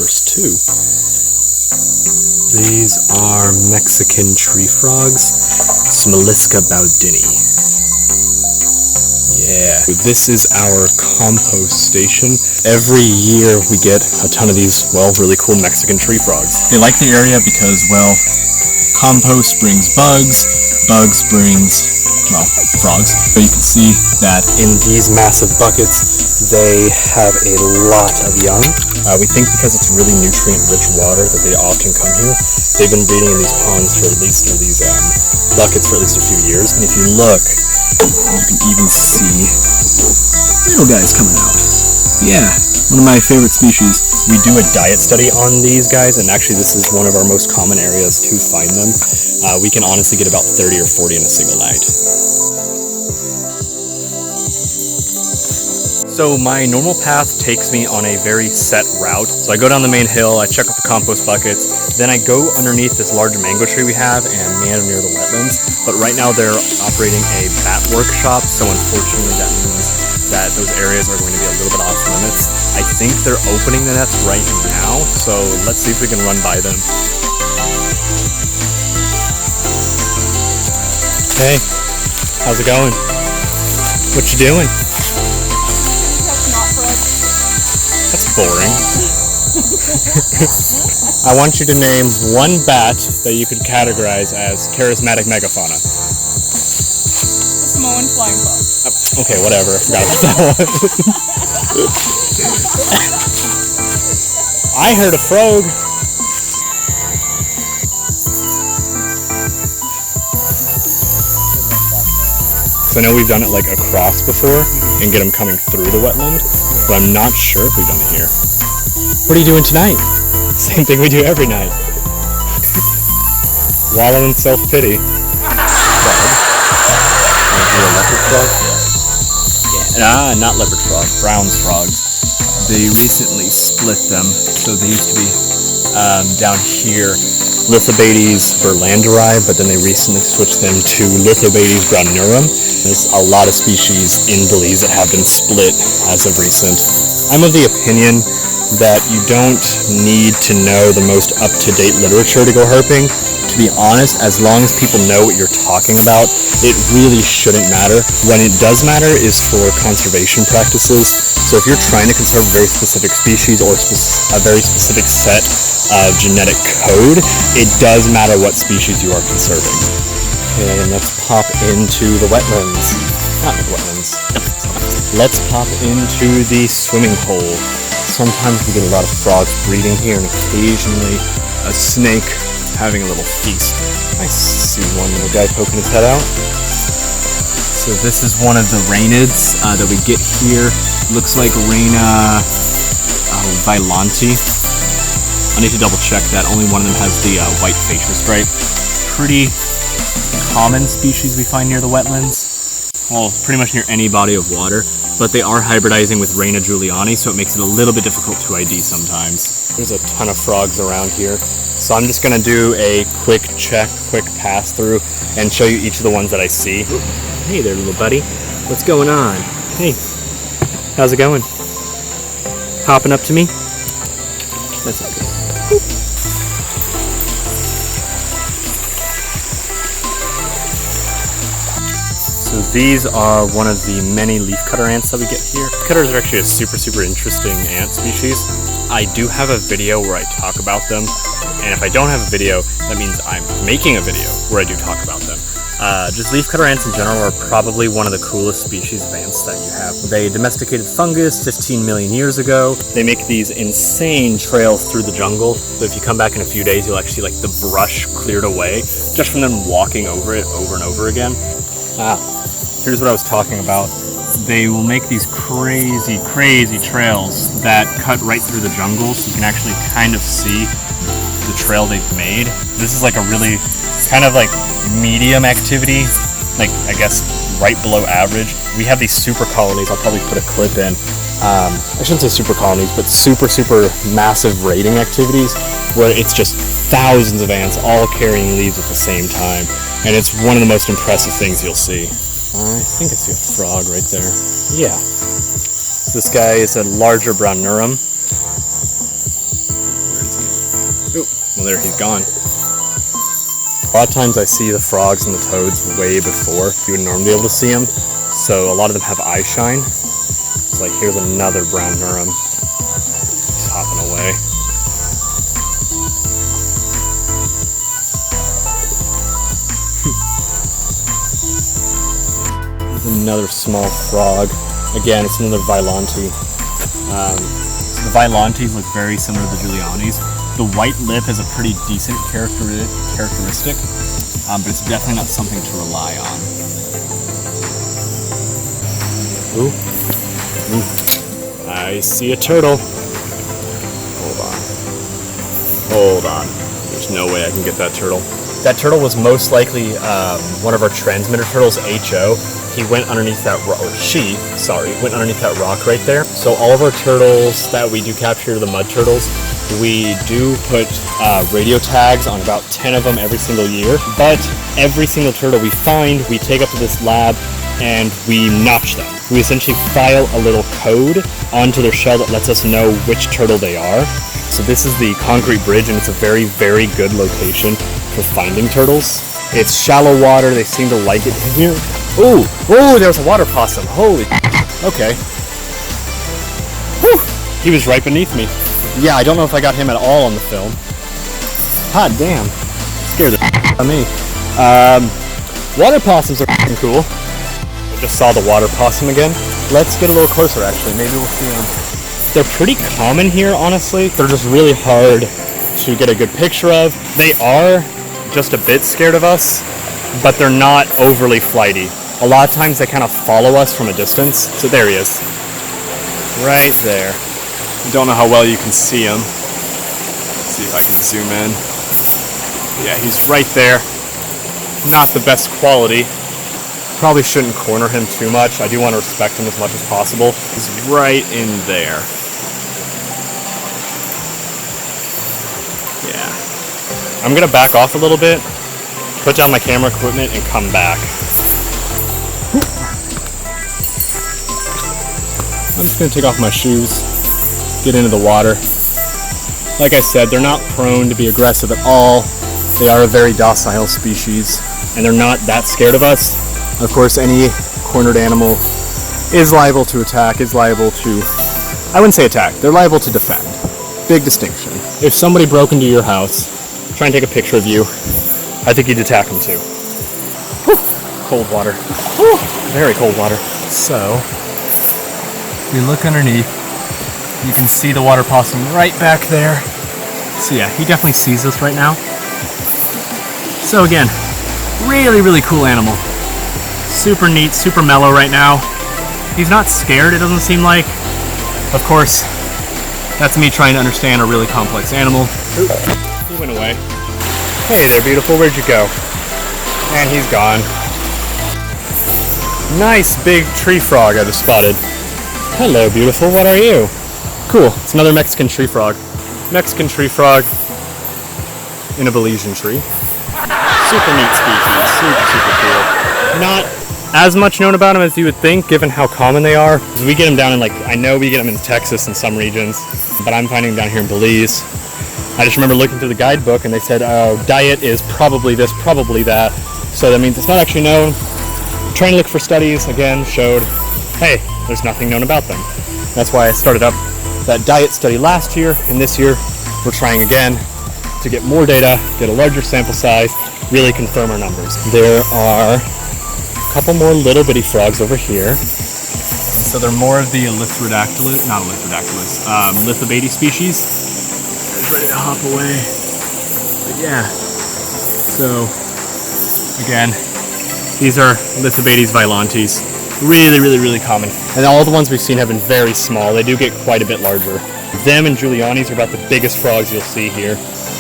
first two. These are Mexican tree frogs, Smilisca baudinii. Yeah, this is our compost station. Every year we get a ton of these, well, really cool Mexican tree frogs. They like the area because, well, compost brings bugs, bugs brings, well, frogs. So you can see that in these massive buckets, they have a lot of young. We think because it's really nutrient-rich water that they often come here. They've been breeding in these ponds for at least, or these buckets for at least a few years. And if you look, you can even see little guys coming out. Yeah, one of my favorite species. We do a diet study on these guys, and actually this is one of our most common areas to find them. We can honestly get about 30 or 40 in a single night. So my normal path takes me on a very set route. So I go down the main hill, I check out the compost buckets, then I go underneath this large mango tree we have and meander near the wetlands. But right now they're operating a bat workshop, so unfortunately that means that those areas are going to be a little bit off limits. I think they're opening the nets right now, so let's see if we can run by them. Hey, how's it going? What you doing? That's boring. I want you to name one bat that you could categorize as charismatic megafauna. The Samoan flying fox. Okay, whatever. I forgot about that one. I heard a frog. So I know we've done it like across before and get them coming through the wetland, but I'm not sure if we've done it here. What are you doing tonight? Same thing we do every night. Wallow in self-pity. Leopard frog? Yeah, not leopard frog, Brown's frogs. They recently split them, so they used to be down here, Lithobates berlanderi, but then they recently switched them to Lithobates brownorum. There's a lot of species in Belize that have been split as of recent. I'm of the opinion that you don't need to know the most up-to-date literature to go herping. To be honest, as long as people know what you're talking about, it really shouldn't matter. When it does matter is for conservation practices. So if you're trying to conserve a very specific species or a very specific set of genetic code, it does matter what species you are conserving. Okay, and let's pop into the wetlands. Not the wetlands. Let's pop into the swimming hole. Sometimes we get a lot of frogs breeding here, and occasionally a snake having a little feast. I see one little guy poking his head out. So this is one of the Ranids that we get here. Looks like Rana violante. I need to double check that. Only one of them has the white facial stripe. Pretty common species we find near the wetlands. Well, pretty much near any body of water. But they are hybridizing with Rana juliani, so it makes it a little bit difficult to ID sometimes. There's a ton of frogs around here, so I'm just going to do a quick check, quick pass through, and show you each of the ones that I see. Hey there, little buddy. What's going on? Hey, how's it going? Hopping up to me? That's okay. So these are one of the many leafcutter ants that we get here. Leafcutters are actually a super interesting ant species. I do have a video where I talk about them, and if I don't have a video, that means I'm making a video where I do talk about them. Just leafcutter ants in general are probably one of the coolest species of ants that you have. They domesticated fungus 15 million years ago. They make these insane trails through the jungle. So if you come back in a few days, you'll actually see like the brush cleared away just from them walking over it over and over again. Here's what I was talking about. They will make these crazy trails that cut right through the jungle, so you can actually kind of see the trail they've made. This is like a really kind of like medium activity, like I guess right below average. We have these super colonies. I'll probably put a clip in. I shouldn't say super colonies, but super massive raiding activities where it's just thousands of ants all carrying leaves at the same time, and it's one of the most impressive things you'll see. I think I see a frog right there. Yeah. So this guy is a larger brownorum. Well, there, he's gone. A lot of times I see the frogs and the toads way before you would normally be able to see them. So a lot of them have eye shine. It's like, here's another brownorum. He's hopping away. Another small frog. Again, it's another Violante. The Violantes look very similar to the Giulianis. The white lip is a pretty decent characteristic, but it's definitely not something to rely on. Ooh. Ooh. I see a turtle. Hold on. There's no way I can get that turtle. That turtle was most likely one of our transmitter turtles, HO. He went underneath that rock, or she, sorry, went underneath that rock right there. So all of our turtles that we do capture, the mud turtles, we do put radio tags on about 10 of them every single year. But every single turtle we find, we take up to this lab and we notch them. We essentially file a little code onto their shell that lets us know which turtle they are. So this is the concrete bridge, and it's a very, very good location for finding turtles. It's shallow water, they seem to like it here. Ooh, ooh, there's a water possum, holy, okay. Whew, he was right beneath me. Yeah, I don't know if I got him at all on the film. Hot damn, scared the out of me. Water possums are f***ing cool. I just saw the water possum again. Let's get a little closer actually, maybe we'll see them. They're pretty common here, honestly. They're just really hard to get a good picture of. They are just a bit scared of us, but they're not overly flighty. A lot of times they kind of follow us from a distance. So there he is. Right there. Don't know how well you can see him. Let's see if I can zoom in. Yeah, he's right there. Not the best quality. Probably shouldn't corner him too much. I do want to respect him as much as possible. He's right in there. Yeah. I'm gonna back off a little bit, put down my camera equipment, and come back. I'm just gonna take off my shoes, get into the water. Like I said, they're not prone to be aggressive at all. They are a very docile species, and they're not that scared of us. Of course, any cornered animal is liable to attack, is liable to, I wouldn't say attack, they're liable to defend. Big distinction. If somebody broke into your house, try and take a picture of you, I think you'd attack them too. Whew. Cold water. Whew. Very cold water. So, if you look underneath, you can see the water possum right back there. So yeah, he definitely sees us right now. So again, really, really cool animal. Super neat, super mellow right now. He's not scared, it doesn't seem like. Of course, that's me trying to understand a really complex animal. Oop, he went away. Hey there, beautiful, where'd you go? And he's gone. Nice big tree frog I just spotted. Hello, beautiful, what are you? Cool, it's another Mexican tree frog. Mexican tree frog in a Belizean tree. Super neat species, super, super cool. Not as much known about them as you would think, given how common they are. We get them down in, like, I know we get them in Texas in some regions, but I'm finding them down here in Belize. I just remember looking through the guidebook and they said, oh, diet is probably this, probably that. So that means it's not actually known. Trying to look for studies, again, showed, hey, there's nothing known about them. That's why I started up that diet study last year, and this year we're trying again to get more data, get a larger sample size, really confirm our numbers. There are a couple more little bitty frogs over here. So they're more of the Lithobates, not Lithobates, Lithobates species. It's ready to hop away. But yeah, so again, these are Lithobates violantes. Really, really, really common. And all the ones we've seen have been very small. They do get quite a bit larger. Them and Giulianis are about the biggest frogs you'll see here.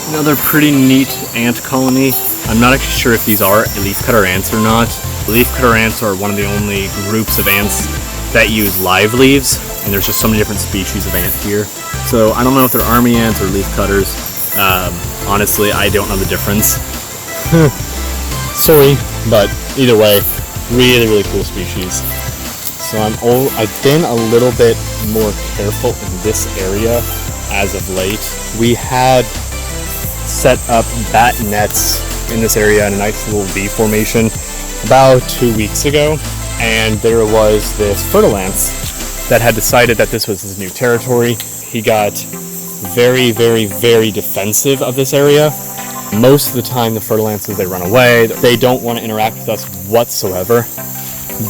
Another pretty neat ant colony. I'm not actually sure if these are leafcutter ants or not. Leafcutter ants are one of the only groups of ants that use live leaves, and there's just so many different species of ant here. So I don't know if they're army ants or leafcutters. Honestly, I don't know the difference. Sorry, but either way, really, really cool species. So I've been a little bit more careful in this area as of late. We had set up bat nets in this area in a nice little V formation about 2 weeks ago, and there was this fertilance that had decided that this was his new territory. He got very, very, very defensive of this area. Most of the time, the fertilances, they run away. They don't want to interact with us whatsoever.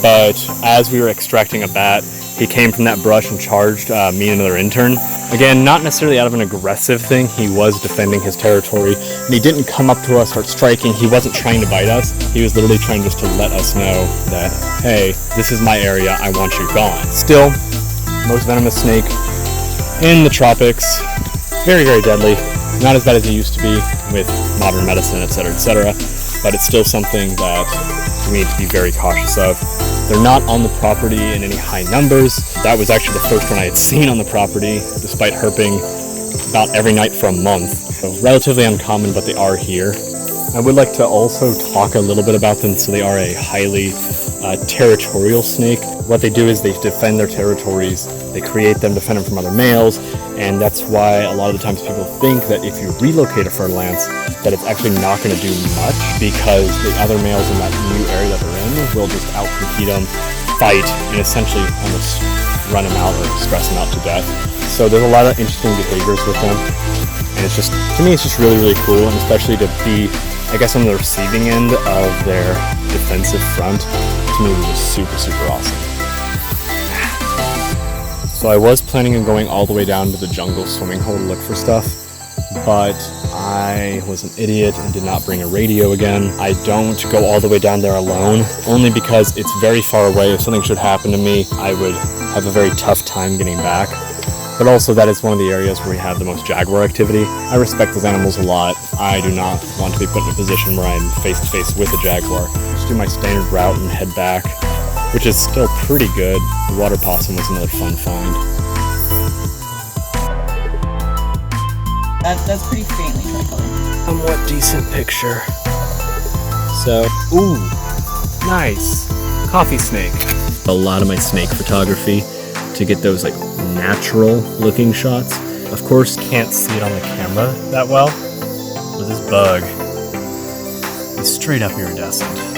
But as we were extracting a bat, he came from that brush and charged me and another intern. Again, not necessarily out of an aggressive thing. He was defending his territory, and he didn't come up to us, start striking. He wasn't trying to bite us. He was literally trying just to let us know that, hey, this is my area. I want you gone. Still, most venomous snake in the tropics. Very, very deadly. Not as bad as it used to be with modern medicine, etc., etc., but it's still something that we need to be very cautious of. They're not on the property in any high numbers. That was actually the first one I had seen on the property, despite herping about every night for a month. So relatively uncommon, but they are here. I would like to also talk a little bit about them. So they are a highly territorial snake. What they do is they defend their territories. They create them, defend them from other males, and that's why a lot of the times people think that if you relocate a fertilance, that it's actually not going to do much, because the other males in that new area that they're in will just outcompete them, fight, and essentially almost run them out or stress them out to death. So there's a lot of interesting behaviors with them, and it's just, to me, it's just really, really cool, and especially to be, I guess, on the receiving end of their defensive front, to me, was just super, super awesome. So I was planning on going all the way down to the jungle swimming hole to look for stuff, but I was an idiot and did not bring a radio again. I don't go all the way down there alone, only because it's very far away. If something should happen to me, I would have a very tough time getting back. But also that is one of the areas where we have the most jaguar activity. I respect those animals a lot. I do not want to be put in a position where I'm face to face with a jaguar. Just do my standard route and head back, which is still pretty good. The water possum was another fun find. That's pretty faintly tricolor. Somewhat decent picture. So, ooh, nice. Coffee snake. A lot of my snake photography to get those like natural looking shots. Of course, can't see it on the camera that well, but this bug is straight up iridescent.